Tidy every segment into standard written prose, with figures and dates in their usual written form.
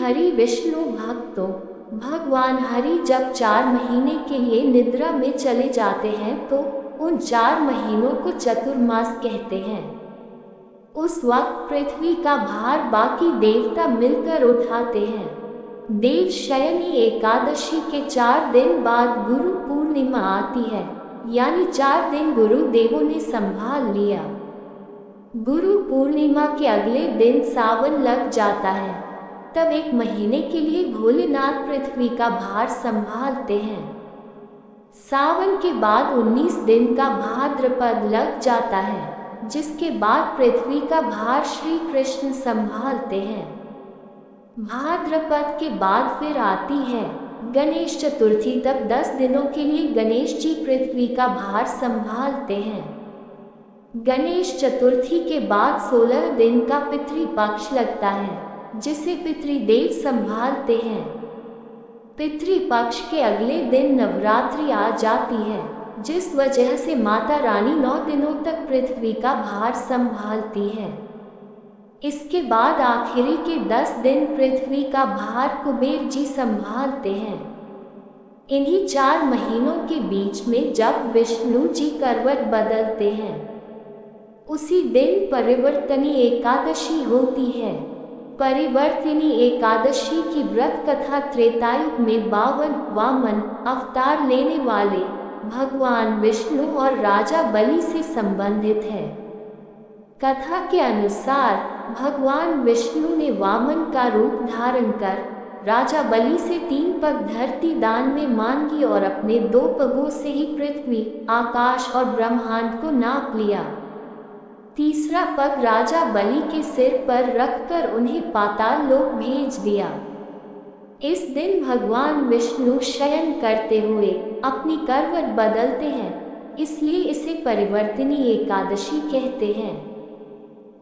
हरि विष्णु भक्तों, भगवान हरि जब 4 महीने के लिए निद्रा में चले जाते हैं तो उन 4 महीनों को चतुर्मास कहते हैं। उस वक्त पृथ्वी का भार बाकी देवता मिलकर उठाते हैं। देव शयनी एकादशी के 4 दिन बाद गुरु पूर्णिमा आती है, यानी 4 दिन गुरु देवों ने संभाल लिया। गुरु पूर्णिमा के अगले दिन सावन लग जाता है, तब 1 महीने के लिए भोलेनाथ पृथ्वी का भार संभालते हैं। सावन के बाद 19 दिन का भाद्रपद लग जाता है, जिसके बाद पृथ्वी का भार श्री कृष्ण संभालते हैं। भाद्रपद के बाद फिर आती है गणेश चतुर्थी, तब 10 दिनों के लिए गणेश जी पृथ्वी का भार संभालते हैं। गणेश चतुर्थी के बाद 16 दिन का पितृपक्ष लगता है, जिसे पितृदेव संभालते हैं। पितृपक्ष के अगले दिन नवरात्रि आ जाती है, जिस वजह से माता रानी 9 दिनों तक पृथ्वी का भार संभालती है। इसके बाद आखिरी के 10 दिन पृथ्वी का भार कुबेर जी संभालते हैं। इन्हीं 4 महीनों के बीच में जब विष्णु जी करवट बदलते हैं, उसी दिन परिवर्तनी एकादशी होती है। परिवर्तिनी एकादशी की व्रत कथा त्रेतायुग में 52 वामन अवतार लेने वाले भगवान विष्णु और राजा बलि से संबंधित है। कथा के अनुसार भगवान विष्णु ने वामन का रूप धारण कर राजा बलि से 3 पग धरती दान में मांगी और अपने 2 पगों से ही पृथ्वी, आकाश और ब्रह्मांड को नाप लिया। तीसरा पग राजा बलि के सिर पर रखकर उन्हें पाताल लोक भेज दिया। इस दिन भगवान विष्णु शयन करते हुए अपनी करवट बदलते हैं, इसलिए इसे परिवर्तिनी एकादशी कहते हैं।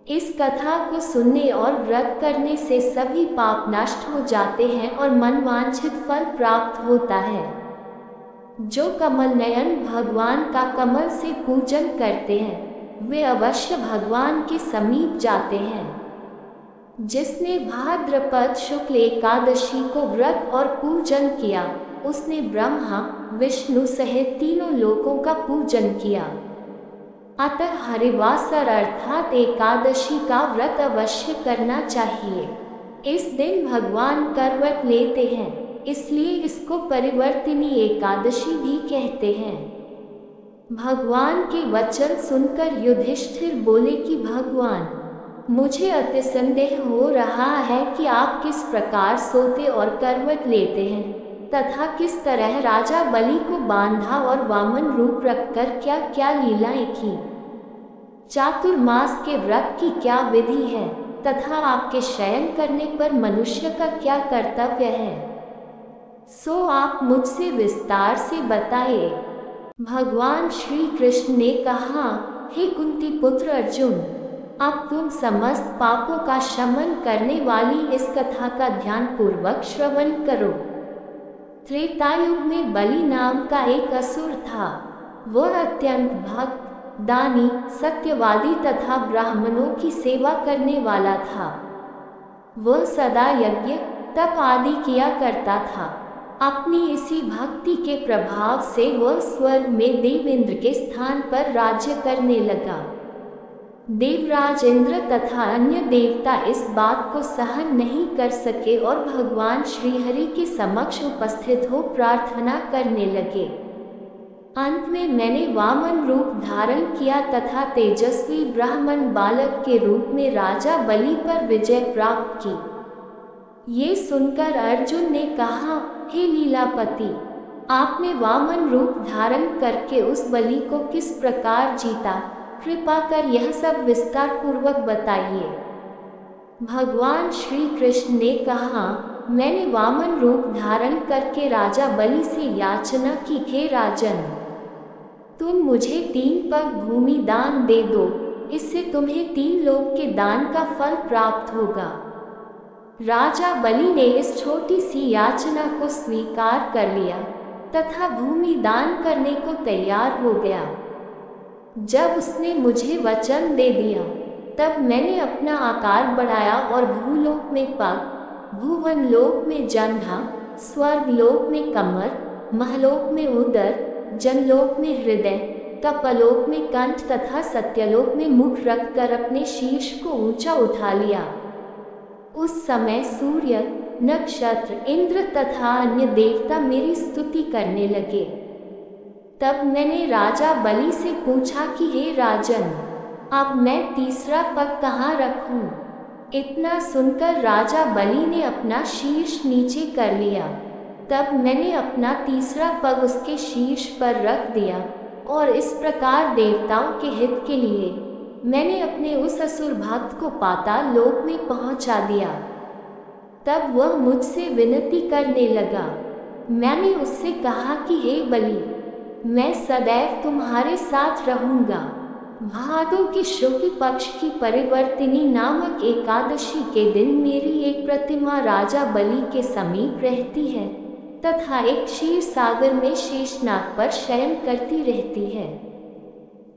इस कथा को सुनने और व्रत करने से सभी पाप नष्ट हो जाते हैं और मनवांछित फल प्राप्त होता है। जो कमल नयन भगवान का कमल से पूजन करते हैं, वे अवश्य भगवान के समीप जाते हैं। जिसने भाद्रपद शुक्ल एकादशी को व्रत और पूजन किया, उसने ब्रह्मा विष्णु सहित तीनों लोकों का पूजन किया। अतः हरिवासर अर्थात एकादशी का व्रत अवश्य करना चाहिए। इस दिन भगवान करवट लेते हैं, इसलिए इसको परिवर्तिनी एकादशी भी कहते हैं। भगवान के वचन सुनकर युधिष्ठिर बोले कि भगवान, मुझे अति संदेह हो रहा है कि आप किस प्रकार सोते और करवट लेते हैं, तथा किस तरह राजा बलि को बांधा और वामन रूप रखकर क्या क्या लीलाएं की। चातुर्मास के व्रत की क्या विधि है, तथा आपके शयन करने पर मनुष्य का क्या कर्तव्य है, सो आप मुझसे विस्तार से बताइए। भगवान श्री कृष्ण ने कहा, हे कुंती पुत्र अर्जुन, अब तुम समस्त पापों का शमन करने वाली इस कथा का ध्यान पूर्वक श्रवण करो। त्रेतायुग में बलि नाम का एक असुर था। वह अत्यंत भक्त, दानी, सत्यवादी तथा ब्राह्मणों की सेवा करने वाला था। वह सदा यज्ञ, तप आदि किया करता था। अपनी इसी भक्ति के प्रभाव से वह स्वर्ग में देवेंद्र के स्थान पर राज्य करने लगा। देवराज इंद्र तथा अन्य देवता इस बात को सहन नहीं कर सके और भगवान श्रीहरि के समक्ष उपस्थित हो प्रार्थना करने लगे। अंत में मैंने वामन रूप धारण किया तथा तेजस्वी ब्राह्मण बालक के रूप में राजा बलि पर विजय प्राप्त की। ये सुनकर अर्जुन ने कहा, हे लीलापति, आपने वामन रूप धारण करके उस बलि को किस प्रकार जीता, कृपा कर यह सब विस्तार पूर्वक बताइए। भगवान श्री कृष्ण ने कहा, मैंने वामन रूप धारण करके राजा बलि से याचना की, हे राजन, तुम मुझे 3 पग भूमि दान दे दो, इससे तुम्हें 3 लोक के दान का फल प्राप्त होगा। राजा बलि ने इस छोटी सी याचना को स्वीकार कर लिया तथा भूमि दान करने को तैयार हो गया। जब उसने मुझे वचन दे दिया, तब मैंने अपना आकार बढ़ाया और भूलोक में पग, भुवन लोक में जंघा, स्वर्ग लोक में कमर, महलोक में उदर, जनलोक में हृदय, तपलोक में कंठ तथा सत्यलोक में मुख रखकर अपने शीर्ष को ऊंचा उठा लिया। उस समय सूर्य, नक्षत्र, इंद्र तथा अन्य देवता मेरी स्तुति करने लगे। तब मैंने राजा बलि से पूछा कि हे राजन, अब मैं तीसरा पग कहाँ रखूं? इतना सुनकर राजा बलि ने अपना शीर्ष नीचे कर लिया। तब मैंने अपना तीसरा पग उसके शीर्ष पर रख दिया और इस प्रकार देवताओं के हित के लिए मैंने अपने उस असुर भक्त को पाताल लोक में पहुंचा दिया। तब वह मुझसे विनती करने लगा। मैंने उससे कहा कि हे बलि, मैं सदैव तुम्हारे साथ रहूंगा। भादों के शुक्ल पक्ष की परिवर्तिनी नामक एकादशी के दिन मेरी एक प्रतिमा राजा बलि के समीप रहती है तथा एक क्षीर सागर में शेषनाग पर शयन करती रहती है।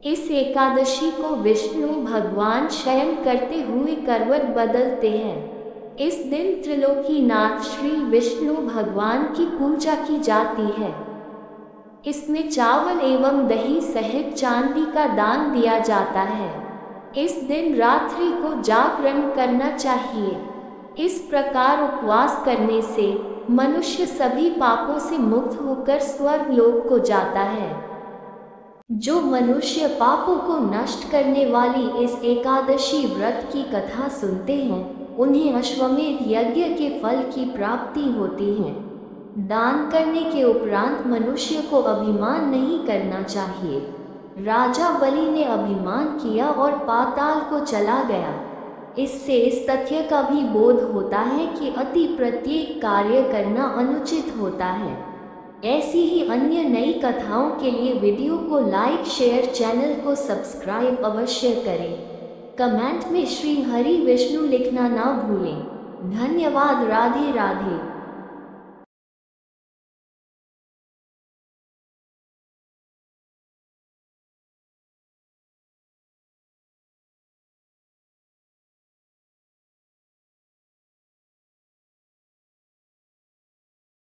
इस एकादशी को विष्णु भगवान शयन करते हुए करवट बदलते हैं। इस दिन त्रिलोकीनाथ श्री विष्णु भगवान की पूजा की जाती है। इसमें चावल एवं दही सहित चांदी का दान दिया जाता है। इस दिन रात्रि को जागरण करना चाहिए। इस प्रकार उपवास करने से मनुष्य सभी पापों से मुक्त होकर स्वर्ग लोक को जाता है। जो मनुष्य पापों को नष्ट करने वाली इस एकादशी व्रत की कथा सुनते हैं, उन्हें अश्वमेध यज्ञ के फल की प्राप्ति होती है। दान करने के उपरांत मनुष्य को अभिमान नहीं करना चाहिए। राजा बलि ने अभिमान किया और पाताल को चला गया। इससे इस तथ्य का भी बोध होता है कि अति प्रत्येक कार्य करना अनुचित होता है। ऐसी ही अन्य नई कथाओं के लिए वीडियो को लाइक, शेयर, चैनल को सब्सक्राइब अवश्य करें। कमेंट में श्री हरि विष्णु लिखना ना भूलें। धन्यवाद। राधे राधे।